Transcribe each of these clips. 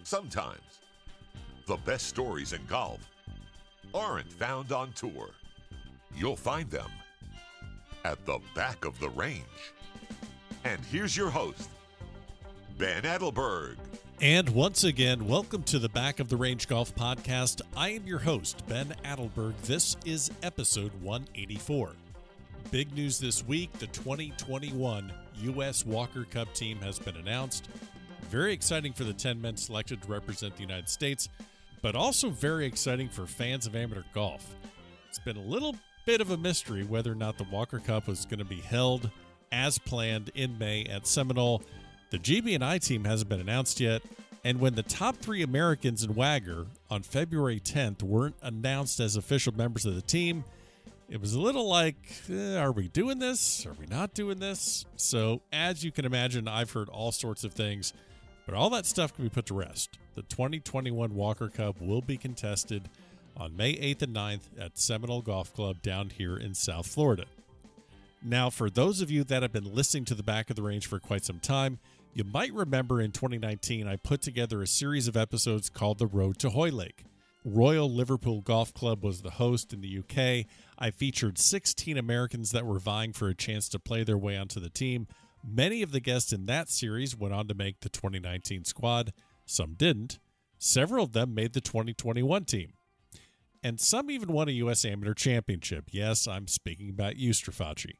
Sometimes the best stories in golf aren't found on tour. You'll find them at the back of the range. And here's your host, Ben Adelberg. And once again, welcome to the Back of the Range Golf Podcast. I am your host, Ben Adelberg. This is episode 184. Big news this week, the 2021 U.S. Walker Cup team has been announced. Very exciting for the 10 men selected to represent the United States, but also very exciting for fans of amateur golf. It's been a little bit of a mystery whether or not the Walker Cup was going to be held as planned in May at Seminole. The GB&I team hasn't been announced yet, and when the top three Americans in Wagger on February 10th weren't announced as official members of the team, it was a little like, are we doing this? Are we not doing this? So, as you can imagine, I've heard all sorts of things, but all that stuff can be put to rest. The 2021 Walker Cup will be contested on May 8th and 9th at Seminole Golf Club down here in South Florida. Now, for those of you that have been listening to the Back of the Range for quite some time, you might remember in 2019 I put together a series of episodes called The Road to Hoylake. Royal Liverpool Golf Club was the host in the UK. I featured 16 Americans that were vying for a chance to play their way onto the team. Many of the guests in that series went on to make the 2019 squad. Some didn't. Several of them made the 2021 team. And some even won a U.S. Amateur Championship. Yes, I'm speaking about you, Strafacci.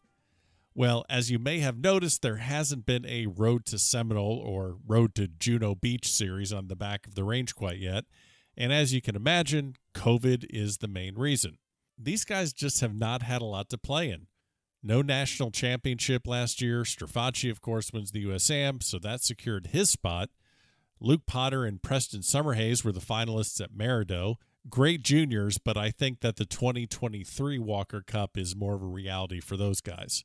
Well, as you may have noticed, there hasn't been a Road to Seminole or Road to Juno Beach series on the Back of the Range quite yet. And as you can imagine, COVID is the main reason. These guys just have not had a lot to play in. No national championship last year. Strafacci, of course, wins the USAM, so that secured his spot. Luke Potter and Preston Summerhays were the finalists at Merido. Great juniors, but I think that the 2023 Walker Cup is more of a reality for those guys.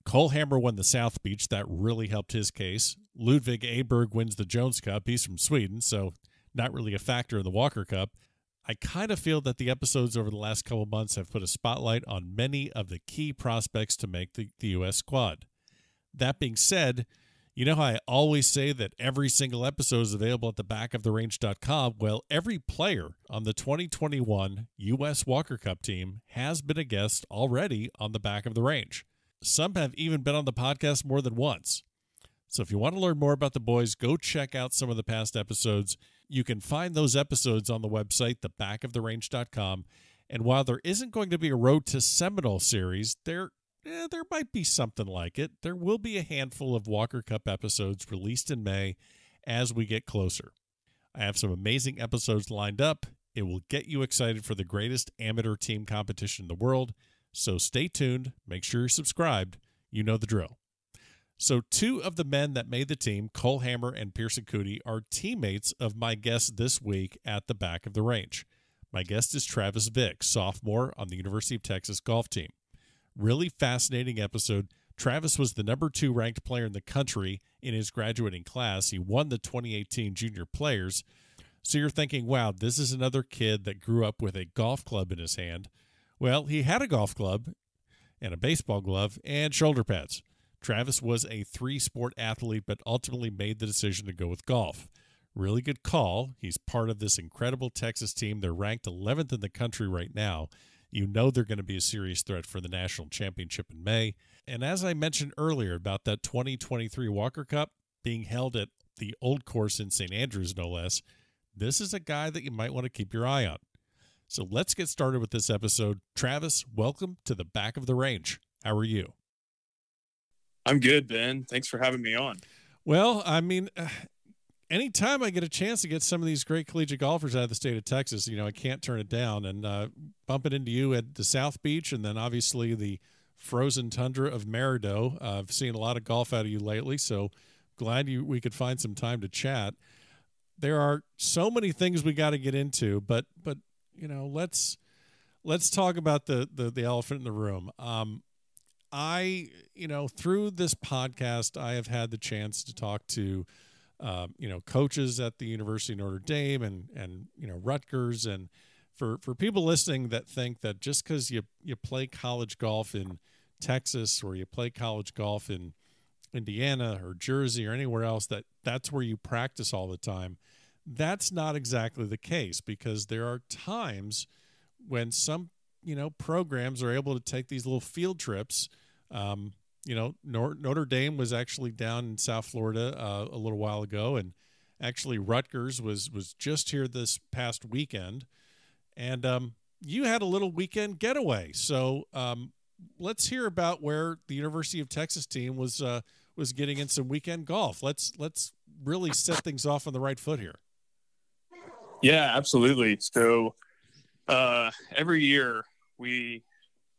Cole Hammer won the South Beach. That really helped his case. Ludvig Aberg wins the Jones Cup. He's from Sweden, so not really a factor in the Walker Cup. I kind of feel that the episodes over the last couple months have put a spotlight on many of the key prospects to make the U.S. squad. That being said, you know how I always say that every single episode is available at thebackoftherange.com? Well, every player on the 2021 U.S. Walker Cup team has been a guest already on the Back of the Range. Some have even been on the podcast more than once. So if you want to learn more about the boys, go check out some of the past episodes. You can find those episodes on the website, thebackoftherange.com. And while there isn't going to be a Road to Seminole series, there might be something like it. There will be a handful of Walker Cup episodes released in May as we get closer. I have some amazing episodes lined up. It will get you excited for the greatest amateur team competition in the world. So stay tuned. Make sure you're subscribed. You know the drill. So two of the men that made the team, Cole Hammer and Pearson Coody, are teammates of my guest this week at the Back of the Range. My guest is Travis Vick, sophomore on the University of Texas golf team. Really fascinating episode. Travis was the number 2 ranked player in the country in his graduating class. He won the 2018 Junior Players. So you're thinking, wow, this is another kid that grew up with a golf club in his hand. Well, he had a golf club and a baseball glove and shoulder pads. Travis was a 3-sport athlete, but ultimately made the decision to go with golf. Really good call. He's part of this incredible Texas team. They're ranked 11th in the country right now. You know they're going to be a serious threat for the national championship in May. And as I mentioned earlier about that 2023 Walker Cup being held at the old course in St. Andrews, no less, this is a guy that you might want to keep your eye on. So let's get started with this episode. Travis, welcome to the Back of the Range. How are you? I'm good, Ben. Thanks for having me on. Well, I mean, anytime I get a chance to get some of these great collegiate golfers out of the state of Texas, you know, I can't turn it down. And bumping into you at the South Beach and then obviously the frozen tundra of Merido. I've seen a lot of golf out of you lately, so glad we could find some time to chat. There are so many things we got to get into, but you know, let's talk about the elephant in the room. Through this podcast, I have had the chance to talk to, coaches at the University of Notre Dame and Rutgers. And for people listening that think that just because you play college golf in Texas or you play college golf in Indiana or Jersey or anywhere else, that's where you practice all the time, That's not exactly the case, because there are times when some, programs are able to take these little field trips. Notre Dame was actually down in South Florida a little while ago, and actually Rutgers was just here this past weekend, and you had a little weekend getaway. So let's hear about where the University of Texas team was getting in some weekend golf. Let's really set things off on the right foot here. Yeah, absolutely. So every year we,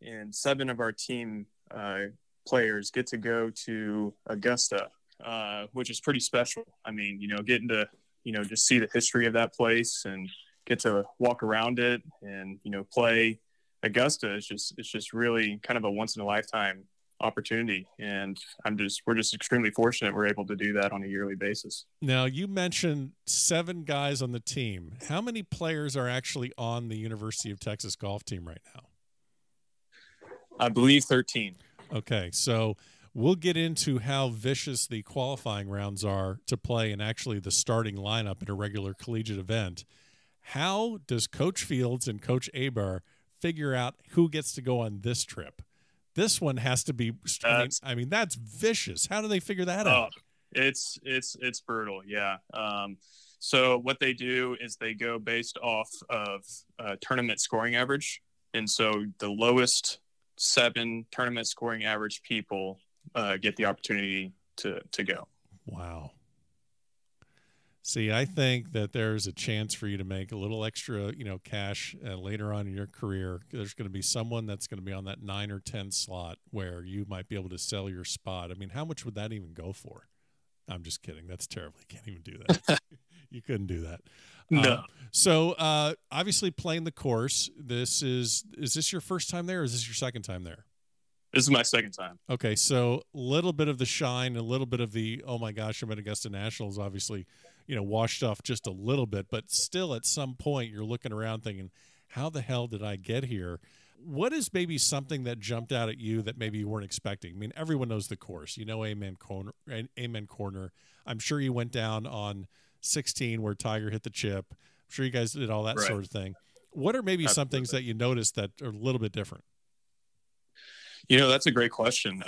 and 7 of our team players get to go to Augusta, which is pretty special. I mean, getting to, just see the history of that place and get to walk around it and, play Augusta is just really kind of a once in a lifetime opportunity. And we're just extremely fortunate we're able to do that on a yearly basis. Now, you mentioned 7 guys on the team. How many players are actually on the University of Texas golf team right now? I believe 13. Okay, so we'll get into how vicious the qualifying rounds are to play and actually the starting lineup in a regular collegiate event. How does Coach Fields and Coach Aber figure out who gets to go on this trip? This one has to be, I mean, that's vicious. How do they figure that out? It's brutal. Yeah. So what they do is they go based off of tournament scoring average. And so the lowest 7 tournament scoring average people get the opportunity to go. Wow. See, I think that there's a chance for you to make a little extra, cash later on in your career. There's going to be someone that's going to be on that 9 or 10 slot where you might be able to sell your spot. I mean, how much would that even go for? I'm just kidding. That's terrible. You can't even do that. You couldn't do that. No. So obviously playing the course, is this your first time there or is this your second time there? This is my second time. Okay, so a little bit of the shine, a little bit of the, oh my gosh, I'm at Augusta Nationals, obviously, washed off just a little bit, but still at some point you're looking around thinking, how the hell did I get here? What is maybe something that jumped out at you that maybe you weren't expecting? I mean, everyone knows the course. Amen Corner. I'm sure you went down on 16 where Tiger hit the chip. I'm sure you guys did all that right. sort of thing. What are maybe some things that you noticed that are a little bit different? That's a great question.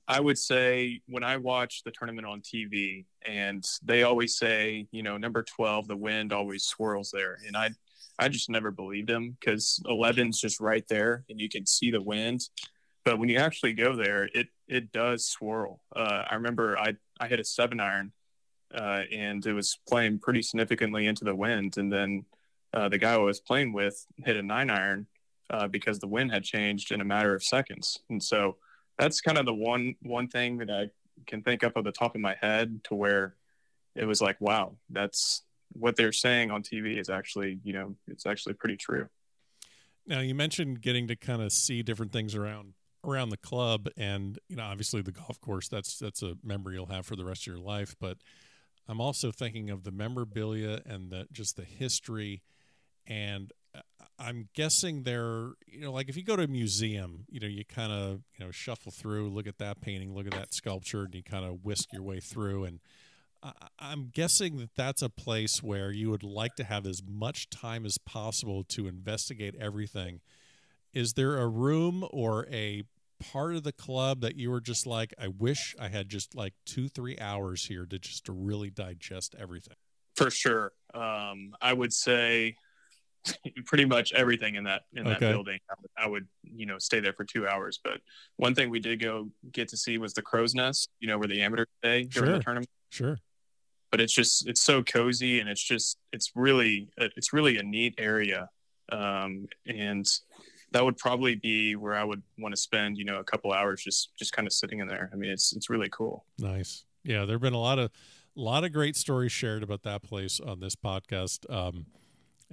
I would say when I watch the tournament on TV and they always say, number 12, the wind always swirls there. And I just never believed him because 11's just right there and you can see the wind. But when you actually go there, it does swirl. I remember I hit a 7-iron and it was playing pretty significantly into the wind. And then the guy I was playing with hit a 9-iron because the wind had changed in a matter of seconds. And so that's kind of the one thing that I can think of the top of my head to where it was like, wow, that's what they're saying on TV is actually, it's actually pretty true. Now you mentioned getting to kind of see different things around the club and, obviously the golf course, that's a memory you'll have for the rest of your life. But I'm also thinking of the memorabilia and just the history. And I'm guessing they're, like if you go to a museum, you kind of, shuffle through, look at that painting, look at that sculpture, and you kind of whisk your way through. And I'm guessing that that's a place where you would like to have as much time as possible to investigate everything. Is there a room or a part of the club that you were just like, I wish I had just like 2-3 hours here to really digest everything? For sure. I would say pretty much everything in that building. I would stay there for 2 hours. But one thing we did get to see was the crow's nest, where the amateurs stay during the tournament. Sure. But it's so cozy and it's really a neat area. And that would probably be where I would want to spend, a couple hours just kind of sitting in there. I mean, it's really cool. Nice. Yeah. There've been a lot of great stories shared about that place on this podcast.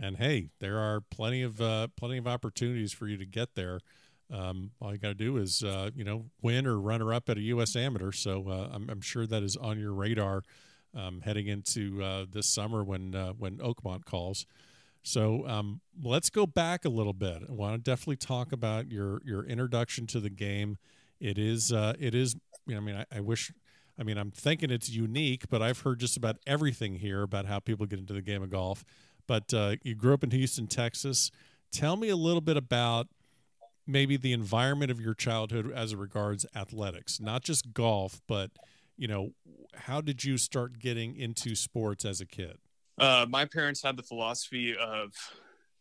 And hey, there are plenty of opportunities for you to get there. All you got to do is, win or runner up at a U.S. Amateur. So I'm sure that is on your radar heading into this summer when Oakmont calls. So let's go back a little bit. I want to definitely talk about your introduction to the game. It is. I wish I mean, I'm thinking it's unique, but I've heard just about everything here about how people get into the game of golf. But you grew up in Houston, Texas. Tell me a little bit about maybe the environment of your childhood as it regards athletics, not just golf, but, how did you start getting into sports as a kid? My parents had the philosophy of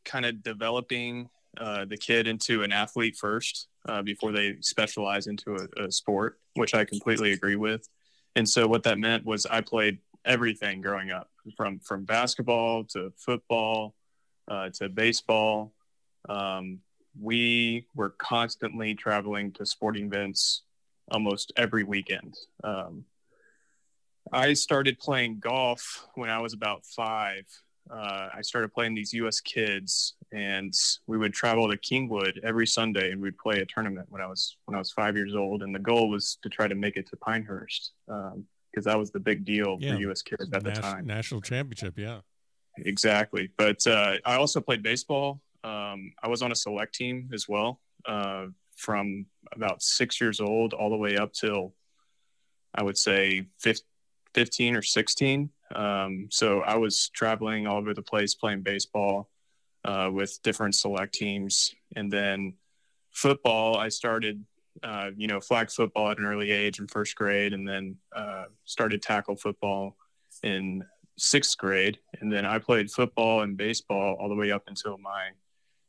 kind of developing the kid into an athlete first before they specialize into a sport, which I completely agree with. And so what that meant was I played everything growing up, from basketball to football to baseball. We were constantly traveling to sporting events almost every weekend. I started playing golf when I was about 5. I started playing these U.S. kids, and we would travel to Kingwood every Sunday, and we'd play a tournament when I was 5 years old. And the goal was to try to make it to Pinehurst because that was the big deal for U.S. kids at the time. National championship, yeah. Exactly. But I also played baseball. I was on a select team as well from about 6 years old all the way up till, I would say, 15 or 16. So I was traveling all over the place playing baseball with different select teams. And then football, I started, flag football at an early age in first grade, and then started tackle football in 6th grade. And then I played football and baseball all the way up until my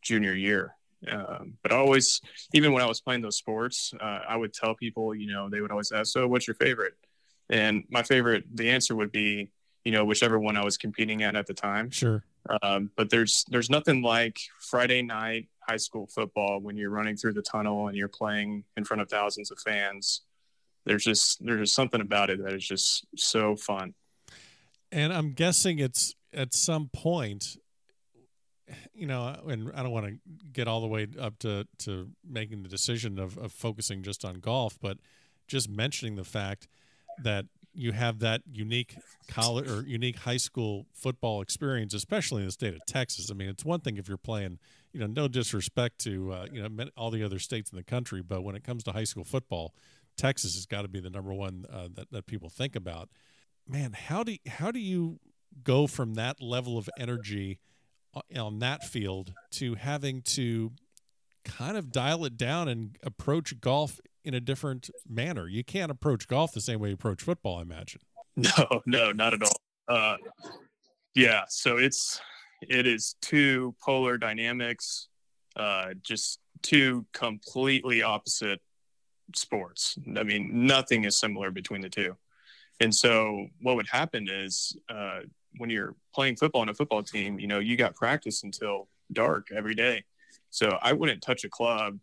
junior year. But always, even when I was playing those sports, I would tell people, they would always ask, so what's your favorite? And the answer would be, whichever one I was competing at the time. Sure. But there's nothing like Friday night high school football when you're running through the tunnel and you're playing in front of thousands of fans. There's just something about it that is just so fun. And I'm guessing it's at some point, and I don't want to get all the way up to making the decision of focusing just on golf, but just mentioning the fact that you have that unique college or unique high school football experience, especially in the state of Texas. I mean, it's one thing if you're playing, no disrespect to, all the other states in the country, but when it comes to high school football, Texas has got to be the number one that people think about. Man, how do you go from that level of energy on that field to having to kind of dial it down and approach golf in a different manner? You can't approach golf the same way you approach football, I imagine. No, not at all. Yeah, so it is two polar dynamics, just two completely opposite sports. I mean, nothing is similar between the two. And so what would happen is when you're playing football on a football team, you got practice until dark every day. So I wouldn't touch a club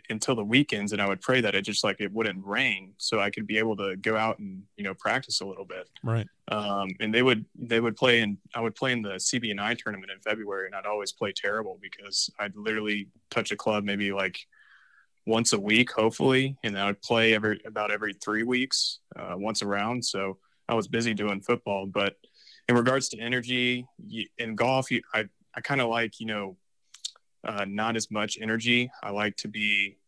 until the weekends, and I would pray that it wouldn't rain so I could be able to go out and practice a little bit. Right. And they would play, and I would play in the CB&I tournament in February, and I'd always play terrible because I'd literally touch a club maybe like once a week, hopefully, and I would play about every 3 weeks, once a round. So I was busy doing football. But in regards to energy in golf, I kind of like not as much energy. I like to be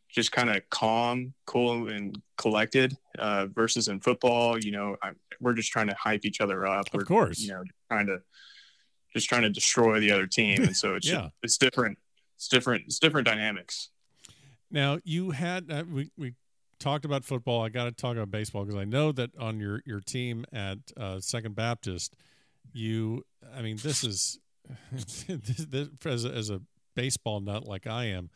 just kind of calm, cool, and collected. Versus in football, we're just trying to hype each other up. Of course, just trying to destroy the other team, and so it's yeah. It's different. It's different dynamics. Now you had we talked about football. I got to talk about baseball because I know that on your team at Second Baptist, this is. As a baseball nut like I am,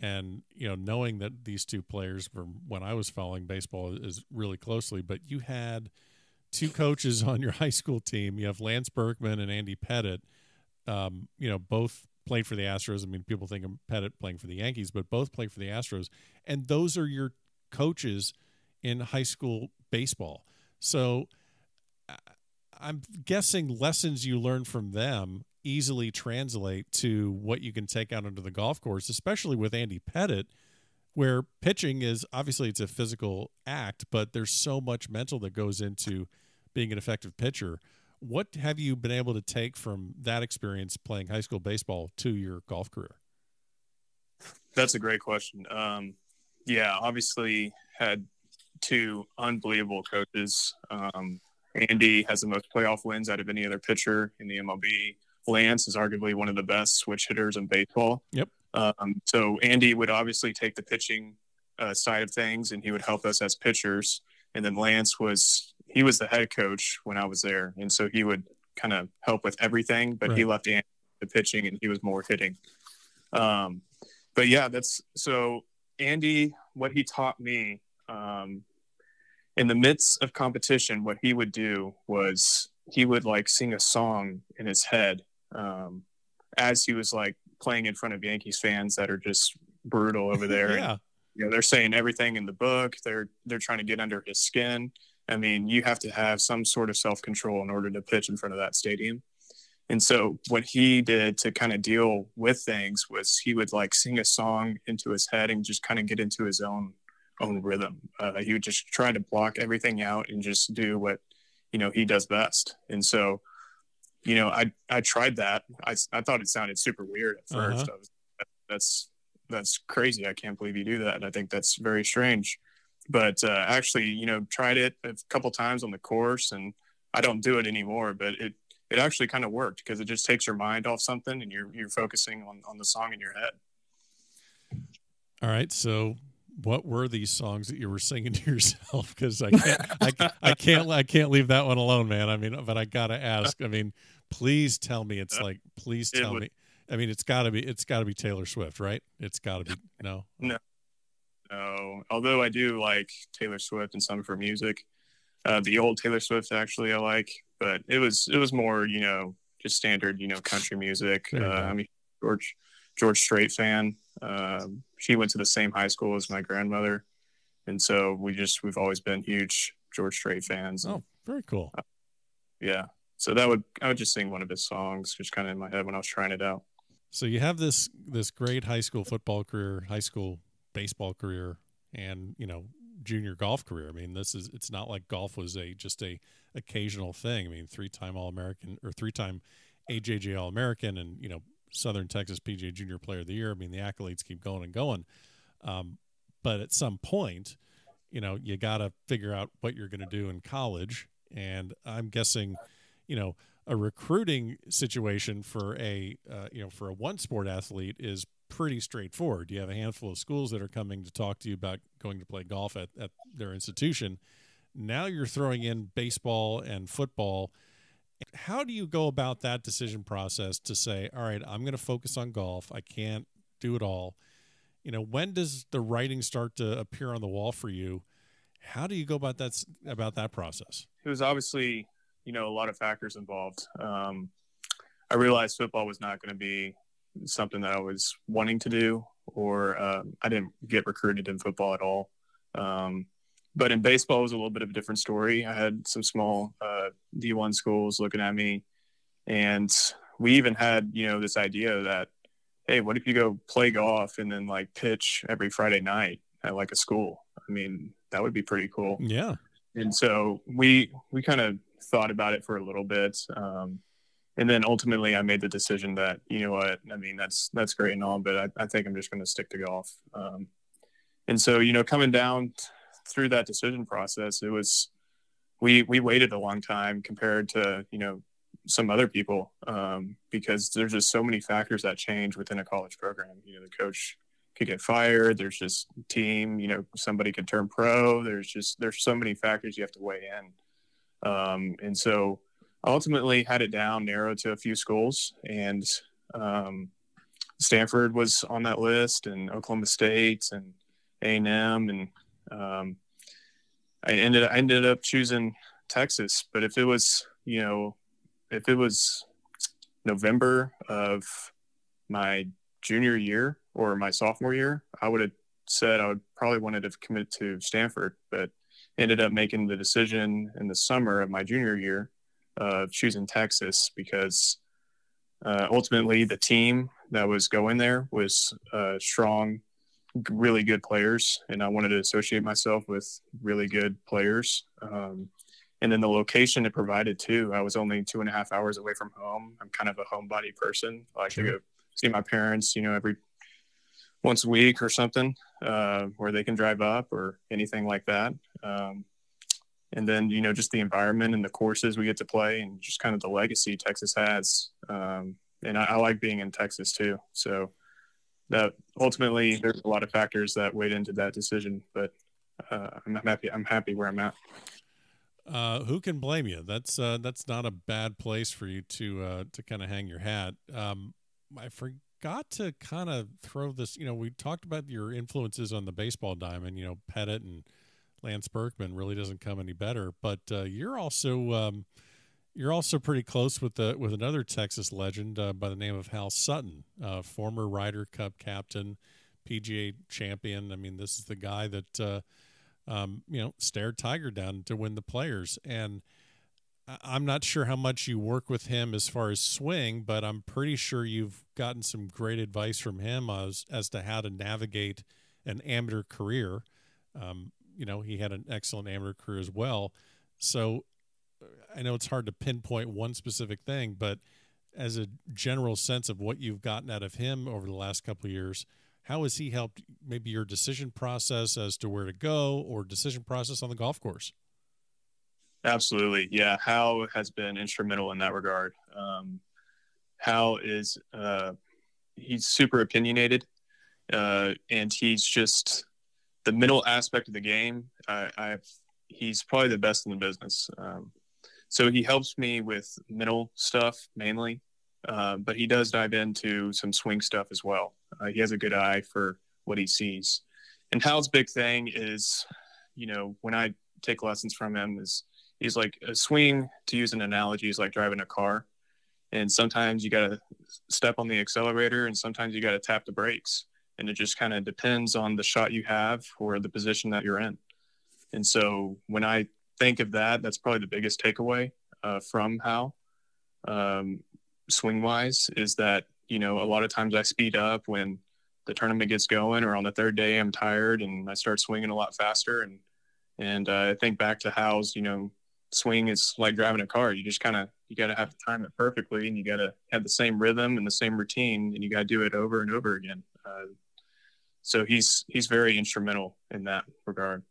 and knowing that these two players from when I was following baseball is really closely, but you had two coaches on your high school team. You have Lance Berkman and Andy Pettit. Both played for the Astros. I mean, people think of Pettit playing for the Yankees, but both played for the Astros, and those are your coaches in high school baseball. So I'm guessing lessons you learn from them easily translate to what you can take out onto the golf course, especially with Andy Pettit, where pitching is obviously it's a physical act, but there's so much mental that goes into being an effective pitcher. What have you been able to take from that experience playing high school baseball to your golf career? That's a great question. Obviously had two unbelievable coaches. Andy has the most playoff wins out of any other pitcher in the MLB. Lance is arguably one of the best switch hitters in baseball. Yep. So Andy would obviously take the pitching side of things, and he would help us as pitchers. And then Lance was the head coach when I was there, and so he would kind of help with everything. But right. He left Andy the pitching, and he was more hitting. But yeah, so Andy, what he taught me in the midst of competition, what he would do was he would like sing a song in his head as he was like playing in front of Yankees fans that are just brutal over there. Yeah. And, you know, they're saying everything in the book. They're trying to get under his skin. I mean, you have to have some sort of self-control in order to pitch in front of that stadium. And so what he did to kind of deal with things was he would like sing a song into his head and just kind of get into his own rhythm. He would just try to block everything out and just do what, you know, he does best. And so, you know, I tried that. I thought it sounded super weird at first. That's crazy. I can't believe you do that. And I think that's very strange. But actually, you know, tried it a couple times on the course, and I don't do it anymore. But it actually kind of worked because it just takes your mind off something, and you're focusing on the song in your head. All right. So what were these songs that you were singing to yourself? Because I can't leave that one alone, man. I mean, but I gotta ask. I mean, please tell me it's like. Please tell me. I mean, it's gotta be Taylor Swift, right? It's gotta be. No. Although I do like Taylor Swift and some of her music. The old Taylor Swift actually I like, but it was more, you know, just standard, you know, country music. I mean, George Strait fan. She went to the same high school as my grandmother, and so we've always been huge George Strait fans. Oh, very cool. Yeah. So I would just sing one of his songs just kind of in my head when I was trying it out. So you have this great high school football career, high school baseball career, and, you know, junior golf career. I mean, it's not like golf was just a occasional thing. I mean, 3-time All-American or 3-time AJJ All-American, and, you know, Southern Texas PGA Junior Player of the Year. I mean, the accolades keep going and going. But at some point, you know, you got to figure out what you're going to do in college. And I'm guessing, you know, a recruiting situation for a one sport athlete is pretty straightforward. You have a handful of schools that are coming to talk to you about going to play golf at their institution. Now you're throwing in baseball and football. How do you go about that decision process to say, all right, I'm going to focus on golf. I can't do it all. You know, when does the writing start to appear on the wall for you? How do you go about that process? It was obviously, you know, a lot of factors involved. I realized football was not going to be something that I was wanting to do, or I didn't get recruited in football at all. But in baseball, it was a little bit of a different story. I had some small D1 schools looking at me, and we even had, you know, this idea that, hey, what if you go play golf and then like pitch every Friday night at like a school? I mean, that would be pretty cool. Yeah. And so we kind of thought about it for a little bit. And then ultimately I made the decision that, you know what, I mean, that's great and all, but I think I'm just going to stick to golf. And so, you know, coming down through that decision process, it was, we waited a long time compared to, you know, some other people, because there's just so many factors that change within a college program. You know, the coach could get fired. There's just team, you know, somebody could turn pro. There's so many factors you have to weigh in. And so ultimately had it down, narrowed to a few schools, and Stanford was on that list, and Oklahoma State and A&M, and I ended up choosing Texas. But if it was November of my junior year or my sophomore year, I would have said I would probably wanted to commit to Stanford, but ended up making the decision in the summer of my junior year of choosing Texas because ultimately the team that was going there was strong, really good players, and I wanted to associate myself with really good players. And then the location it provided too. I was only 2.5 hours away from home. I'm kind of a homebody person. I like to go see my parents, you know, every once a week or something. where they can drive up or anything like that. And then, just the environment and the courses we get to play and just kind of the legacy Texas has. And I like being in Texas too. So that ultimately there's a lot of factors that weighed into that decision, but I'm happy where I'm at. Who can blame you? That's not a bad place for you to kind of hang your hat. I forgot to kind of throw this, we talked about your influences on the baseball diamond, Pettit and Lance Berkman really doesn't come any better, but you're also pretty close with another Texas legend by the name of Hal Sutton, former Ryder Cup captain, PGA champion. I mean, this is the guy that stared Tiger down to win the Players. And I'm not sure how much you work with him as far as swing, but I'm pretty sure you've gotten some great advice from him as to how to navigate an amateur career. He had an excellent amateur career as well. So I know it's hard to pinpoint one specific thing, but as a general sense of what you've gotten out of him over the last couple of years, how has he helped maybe your decision process as to where to go or decision process on the golf course? Absolutely. Yeah. Hal has been instrumental in that regard. Hal is, he's super opinionated, and he's just the mental aspect of the game. He's probably the best in the business. So he helps me with mental stuff mainly, but he does dive into some swing stuff as well. He has a good eye for what he sees. And Hal's big thing is, when I take lessons from him, he's like a swing, to use an analogy, is like driving a car. And sometimes you got to step on the accelerator and sometimes you got to tap the brakes. And it just kind of depends on the shot you have or the position that you're in. And so when I think of that, that's probably the biggest takeaway from Hal, swing wise, is that, a lot of times I speed up when the tournament gets going, or on the third day I'm tired and I start swinging a lot faster. And I think back to Hal's, swing is like driving a car. You just you got to have to time it perfectly, and you got to have the same rhythm and the same routine, and you got to do it over and over again. So he's very instrumental in that regard.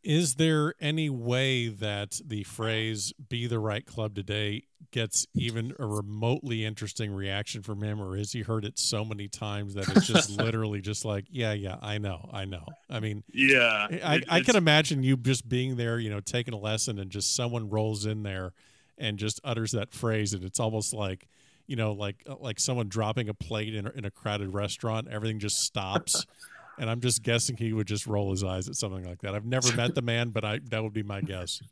Is there any way that the phrase "be the right club today" gets even a remotely interesting reaction from him, or has he heard it so many times that it's just literally just like, yeah, I know. I mean, yeah, I can imagine you just being there, taking a lesson, and just someone rolls in there and just utters that phrase, and it's almost like, like someone dropping a plate in a crowded restaurant. Everything just stops. And I'm just guessing he would just roll his eyes at something like that. I've never met the man, but that would be my guess.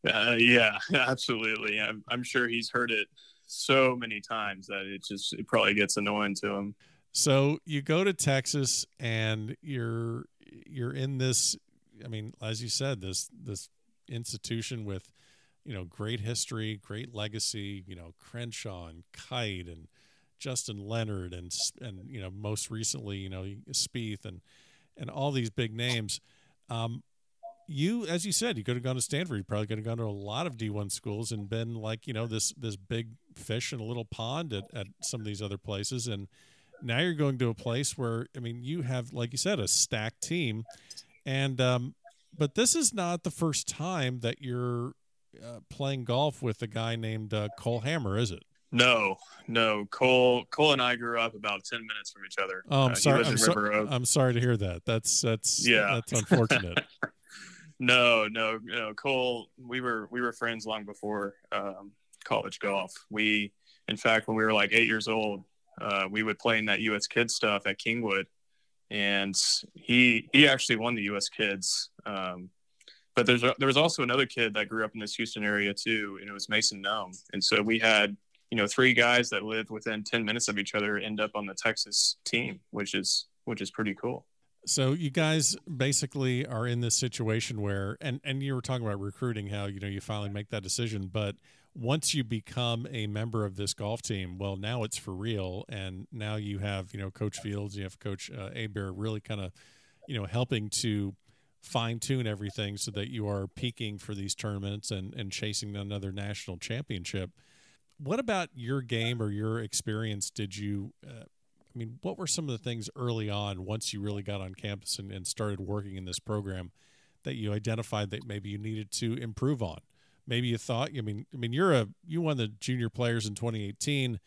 Yeah, absolutely. I'm sure he's heard it so many times that it probably gets annoying to him. So you go to Texas and you're in this, I mean, as you said, this institution with, great history, great legacy, Crenshaw and Kite and Justin Leonard and most recently, Spieth and all these big names. You, as you said, you could have gone to Stanford. You probably could have gone to a lot of D1 schools and been like, this big fish in a little pond at some of these other places. And now you're going to a place where, I mean, you have, like you said, a stacked team. And but this is not the first time that you're playing golf with a guy named Cole Hammer, is it? No. Cole and I grew up about 10 minutes from each other. Oh, I'm sorry. I'm sorry to hear that. That's unfortunate. No. Cole, we were friends long before college golf. In fact, when we were like 8 years old, we would play in that U.S. Kids stuff at Kingwood, and he actually won the U.S. Kids. But there was also another kid that grew up in this Houston area too, and it was Mason Nome. And so we had, three guys that lived within 10 minutes of each other end up on the Texas team, which is pretty cool. So you guys basically are in this situation where, and you were talking about recruiting, how, you finally make that decision, but once you become a member of this golf team, well, now it's for real. And now you have, Coach Fields, you have Coach Abear really kind of, helping to fine tune everything so that you are peaking for these tournaments and chasing another national championship. What about your game or your experience did you I mean, what were some of the things early on, once you really got on campus and started working in this program, that you identified that maybe you needed to improve on? Maybe you thought, I mean, you won the junior players in 2018,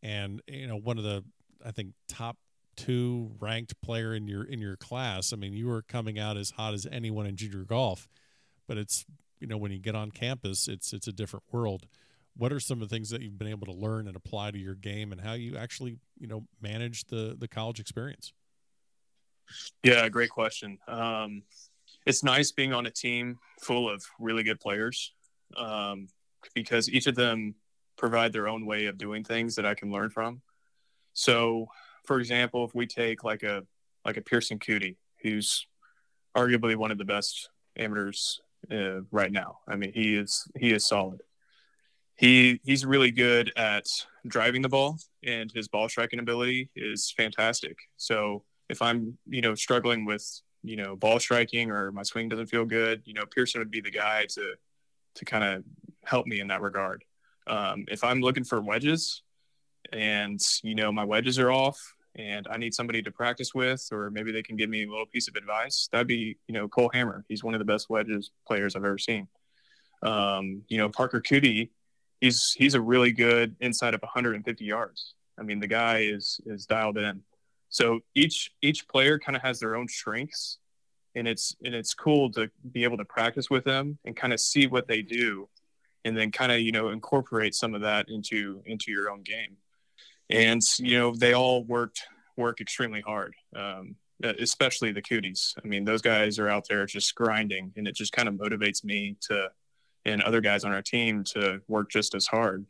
and one of the, I think, top 2 ranked player in your class. I mean, you were coming out as hot as anyone in junior golf, but it's, when you get on campus, it's a different world. What are some of the things that you've been able to learn and apply to your game, and how you actually, manage the college experience? Yeah, great question. It's nice being on a team full of really good players, because each of them provide their own way of doing things that I can learn from. So, for example, if we take like a Pearson Cootie, who's arguably one of the best amateurs right now. I mean, he is solid. He's really good at driving the ball, and his ball striking ability is fantastic. So if I'm, struggling with, ball striking, or my swing doesn't feel good, Pearson would be the guy to kind of help me in that regard. If I'm looking for wedges and, my wedges are off and I need somebody to practice with, or maybe they can give me a little piece of advice, that'd be, Cole Hammer. He's one of the best wedges players I've ever seen. Parker Cootie, he's a really good inside of 150 yards. I mean, the guy is dialed in. So each player kind of has their own strengths, and it's cool to be able to practice with them and kind of see what they do, and then kind of, incorporate some of that into your own game. And, they all work extremely hard, especially the Cooties. I mean, those guys are out there just grinding, and it just kind of motivates me and other guys on our team to work just as hard,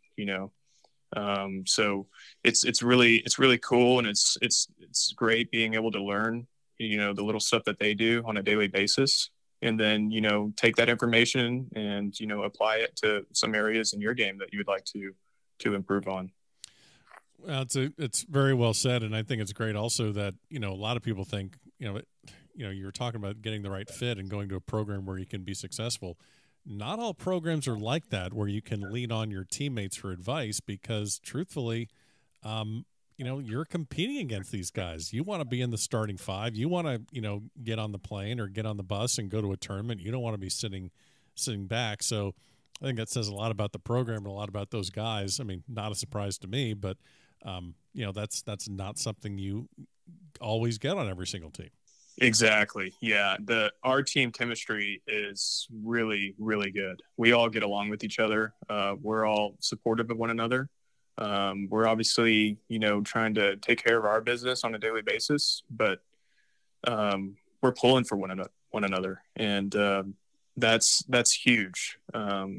so it's really cool, and it's great being able to learn, the little stuff that they do on a daily basis, and then, take that information and, apply it to some areas in your game that you would like to improve on. Well, it's very well said. And I think it's great also that, a lot of people think, you were talking about getting the right fit and going to a program where you can be successful. Not all programs are like that, where you can lean on your teammates for advice, because truthfully, you're competing against these guys. You want to be in the starting 5. You want to, get on the plane or get on the bus and go to a tournament. You don't want to be sitting back. So I think that says a lot about the program and a lot about those guys. I mean, not a surprise to me, but that's not something you always get on every single team. Exactly. Yeah. Our team chemistry is really, really good. We all get along with each other. We're all supportive of one another. We're obviously, trying to take care of our business on a daily basis, but we're pulling for one another. And that's huge.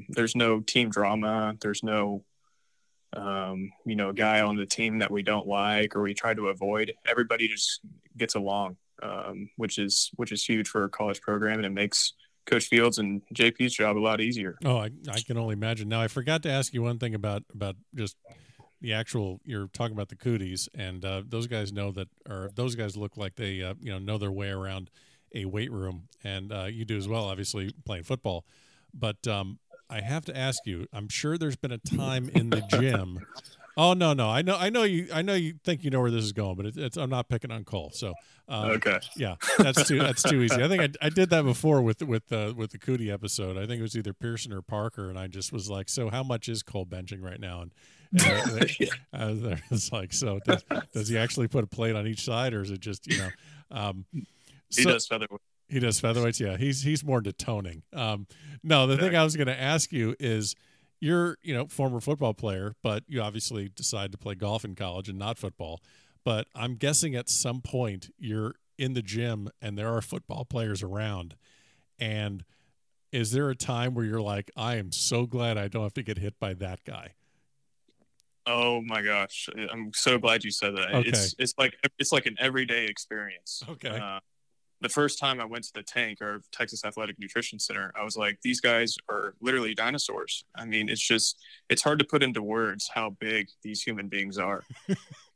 There's no team drama. There's no, a guy on the team that we don't like or we try to avoid. Everybody just gets along. Which is huge for a college program, and it makes Coach Fields and JP's job a lot easier. Oh, I can only imagine. Now, I forgot to ask you one thing about just the actual. You're talking about the Cooties, and those guys those guys look like they know their way around a weight room, and you do as well, obviously playing football. But I have to ask you. I'm sure there's been a time in the gym. Oh no! I know you think you know where this is going, but it's I'm not picking on Cole. So okay, yeah, that's too easy. I think I did that before with the Cootie episode. I think it was either Pearson or Parker, and I just was like, so how much is Cole benching right now? And it's like, so does he actually put a plate on each side, or is it just he does featherweight. He does featherweights. Yeah, he's more into toning. No, the thing I was going to ask you is. You're, former football player, but you obviously decide to play golf in college and not football. But I'm guessing at some point you're in the gym and there are football players around. And is there a time where you're like, I am so glad I don't have to get hit by that guy? Oh my gosh. I'm so glad you said that. Okay. It's like an everyday experience. Okay. The first time I went to the Tank, or Texas Athletic Nutrition Center, I was like, these guys are literally dinosaurs. I mean, it's hard to put into words how big these human beings are.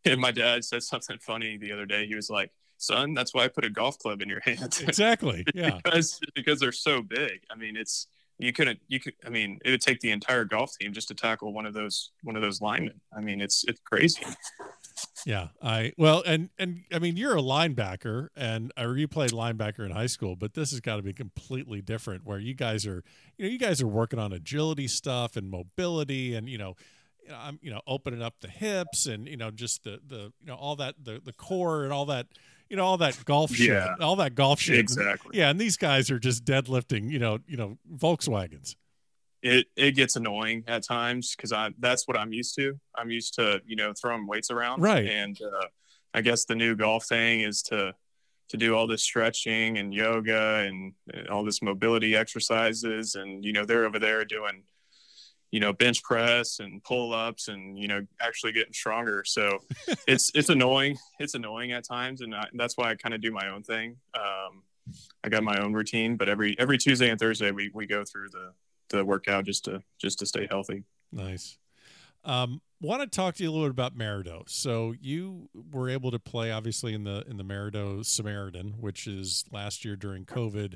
And my dad said something funny the other day. He was like, son, that's why I put a golf club in your hand. Exactly. Yeah. because they're so big. I mean, I mean, it would take the entire golf team just to tackle one of those linemen. I mean, it's crazy. Yeah, and I mean, you're a linebacker, and you played linebacker in high school, but this has got to be completely different. Where you guys are, you guys are working on agility stuff and mobility, and I'm opening up the hips, and just the all that the core and all that all that golf shit, all that golf shit. Exactly. And these guys are just deadlifting, Volkswagens. It gets annoying at times because that's what I'm used to. I'm used to throwing weights around, right? And I guess the new golf thing is to do all this stretching and yoga and all this mobility exercises, and they're over there doing bench press and pull ups and actually getting stronger. So it's annoying. It's annoying at times, and that's why I kind of do my own thing. I got my own routine, but every Tuesday and Thursday we go through the workout just to stay healthy. Nice. Want to talk to you a little bit about Merido. So you were able to play obviously in the Merido Samaritan, which is last year during COVID.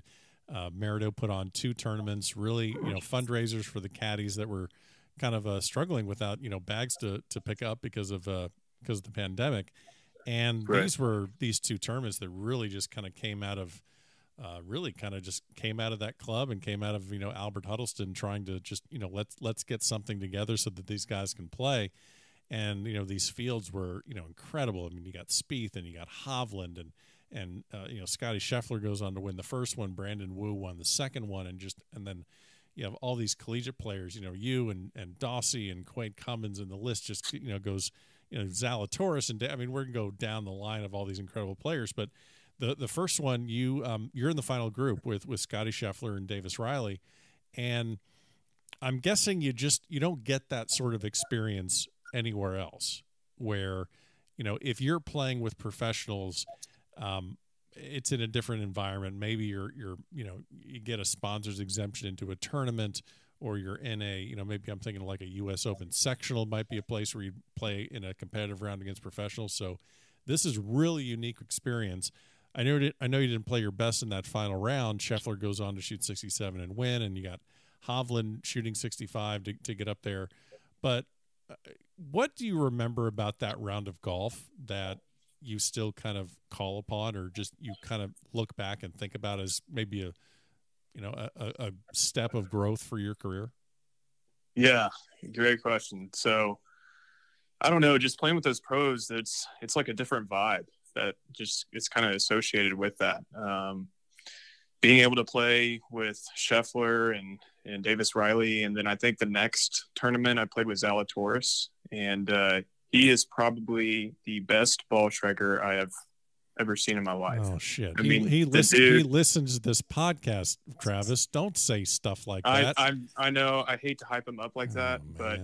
Merido put on 2 tournaments, really fundraisers for the caddies that were kind of struggling without bags to pick up because of the pandemic. And right. these 2 tournaments that really just kind of came out of that club and came out of Albert Huddleston trying to just let's get something together so that these guys can play. And these fields were incredible. I mean, you got Spieth and you got Hovland and Scotty Scheffler goes on to win the first one. Brandon Wu won the second one, and then you have all these collegiate players. You and Dossie and Quade Cummins, and the list just goes. Zalatoris, and I mean we're gonna go down the line of all these incredible players, but. The first one, you're in the final group with Scotty Scheffler and Davis Riley, and I'm guessing you don't get that sort of experience anywhere else. Where, if you're playing with professionals, it's in a different environment. Maybe you get a sponsor's exemption into a tournament, or you're in a maybe I'm thinking like a U.S. Open sectional might be a place where you play in a competitive round against professionals. So this is really unique experience. I know you didn't play your best in that final round. Scheffler goes on to shoot 67 and win, and you got Hovland shooting 65 to get up there. But what do you remember about that round of golf that you still kind of call upon, or just you kind of look back and think about as maybe a step of growth for your career? Yeah, great question. So I don't know, just playing with those pros, it's like a different vibe that just it's kind of associated with that. Being able to play with Scheffler and Davis Riley, and then I think the next tournament I played with Zalatoris, and he is probably the best ball striker I have ever seen in my life. Oh shit! I mean, he listens to this podcast. Travis, don't say stuff like that. I know I hate to hype him up like that, but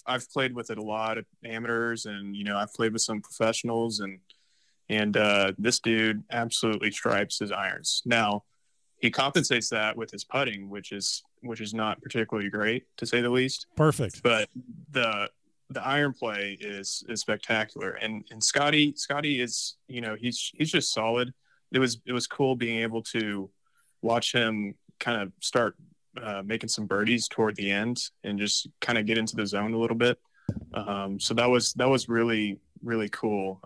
I've played with a lot of amateurs, and I've played with some professionals, and this dude absolutely stripes his irons. Now, he compensates that with his putting, which is not particularly great, to say the least. Perfect. But the iron play is spectacular. And Scotty is, he's just solid. It was cool being able to watch him kind of start making some birdies toward the end and just kind of get into the zone a little bit. So that was really, really cool.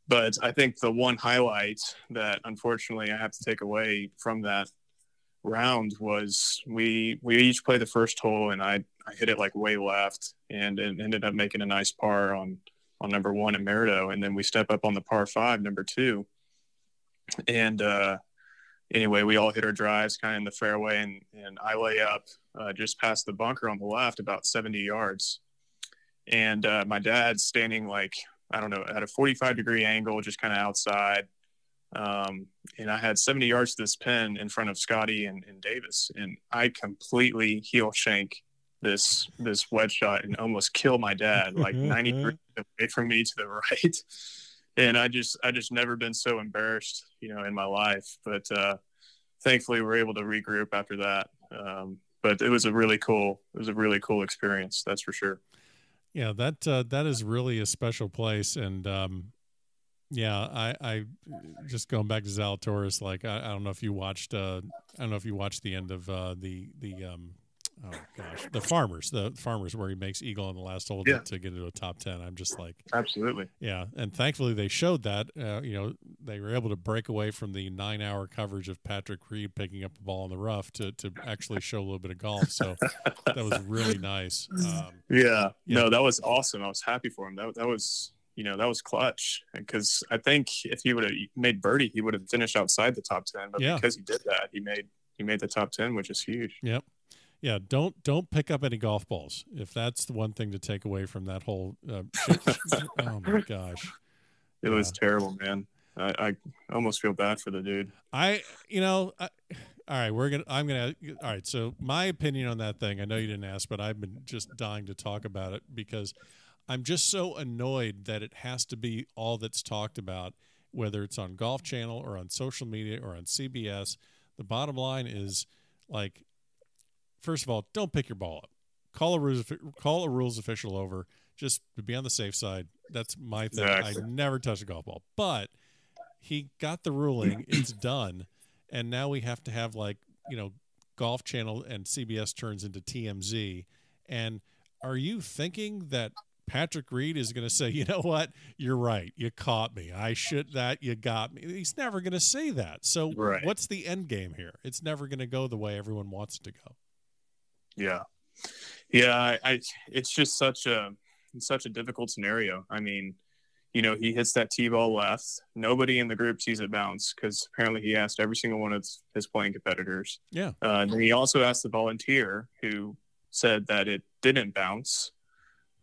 But I think the one highlight that unfortunately I have to take away from that round was we each played the first hole, and I hit it like way left, and it ended up making a nice par on number 1 at Merido. And then we step up on the par 5, number 2. And anyway, we all hit our drives kind of in the fairway, and I lay up just past the bunker on the left about 70 yards. And my dad's standing like, I don't know, at a 45-degree angle, just kind of outside. And I had 70 yards to this pin in front of Scotty and Davis. And I completely heel shank this wedge shot and almost kill my dad, like 90 degrees away from me to the right. And I just never been so embarrassed, in my life. But thankfully we're able to regroup after that. But it was a really cool experience. That's for sure. Yeah, that is really a special place, and I just going back to Zalatoris. Like I don't know if you watched the end of the Oh gosh, the farmers where he makes eagle on the last hole to get into a top 10. I'm just like, absolutely. Yeah. And thankfully they showed that, they were able to break away from the 9-hour coverage of Patrick Reed picking up the ball in the rough to actually show a little bit of golf. So that was really nice. No, that was awesome. I was happy for him. That was, that was clutch, because I think if he would have made birdie, he would have finished outside the top 10, but because he did that, he made the top 10, which is huge. Yep. Yeah, don't pick up any golf balls. If that's the one thing to take away from that whole oh my gosh. It was terrible, man. I almost feel bad for the dude. All right, so my opinion on that thing, I know you didn't ask, but I've been just dying to talk about it because I'm just so annoyed that it has to be all that's talked about, whether it's on Golf Channel or on social media or on CBS. The bottom line is, like, first of all, don't pick your ball up. Call a rules official over just to be on the safe side. That's my thing. Exactly. I never touch a golf ball. But he got the ruling. It's done. And now we have to have, Golf Channel and CBS turns into TMZ. And are you thinking that Patrick Reed is going to say, you know what? You're right. You caught me. You got me. He's never going to say that. So What's the end game here? It's never going to go the way everyone wants it to go. Yeah. It's just such a difficult scenario. I mean, he hits that tee ball left. Nobody in the group sees it bounce because apparently he asked every single one of his playing competitors. Yeah. And then he also asked the volunteer, who said that it didn't bounce.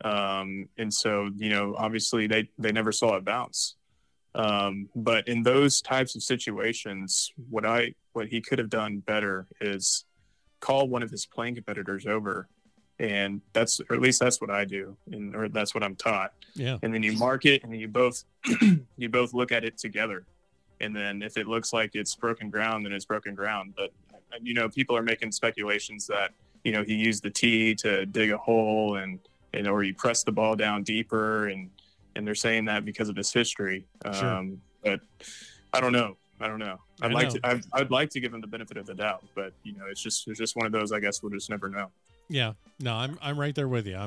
And so, obviously they never saw it bounce. But in those types of situations, what he could have done better is call one of his playing competitors over, and at least that's what I do, or that's what I'm taught. Yeah. And then you mark it, and then you both look at it together, and then if it looks like it's broken ground, then it's broken ground. But people are making speculations that he used the tee to dig a hole, and or he pressed the ball down deeper, and they're saying that because of his history. Sure. But I don't know. I'd like to give him the benefit of the doubt, but it's just one of those. I guess we'll just never know. Yeah, no, I'm right there with you.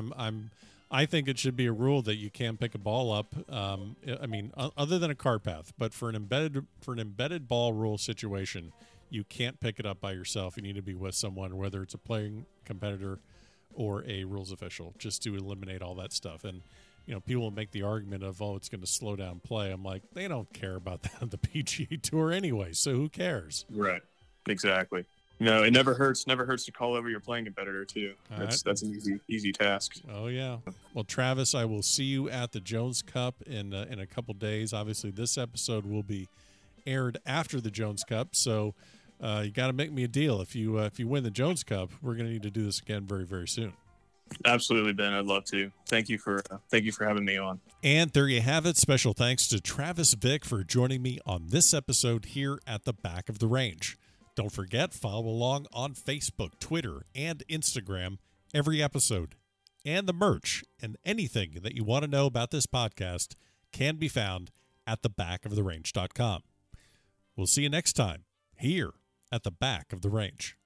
I think it should be a rule that you can't pick a ball up. I mean, other than a cart path, but for an embedded ball rule situation, you can't pick it up by yourself. You need to be with someone, whether it's a playing competitor or a rules official, just to eliminate all that stuff. And people will make the argument of, it's going to slow down play. I'm like, they don't care about that on the PGA Tour anyway, so who cares? Right. Exactly. It never hurts to call over your playing competitor too. That's an easy task. Oh yeah. Well, Travis, I will see you at the Jones Cup in a couple days. Obviously, this episode will be aired after the Jones Cup, so you got to make me a deal. If you win the Jones Cup, we're going to need to do this again very, very soon. Absolutely, Ben. I'd love to. Thank you for having me on. And there you have it. Special thanks to Travis Vick for joining me on this episode here at the Back of the Range. Don't forget, follow along on Facebook, Twitter, and Instagram every episode. And the merch and anything that you want to know about this podcast can be found at thebackoftherange.com. We'll see you next time here at the Back of the Range.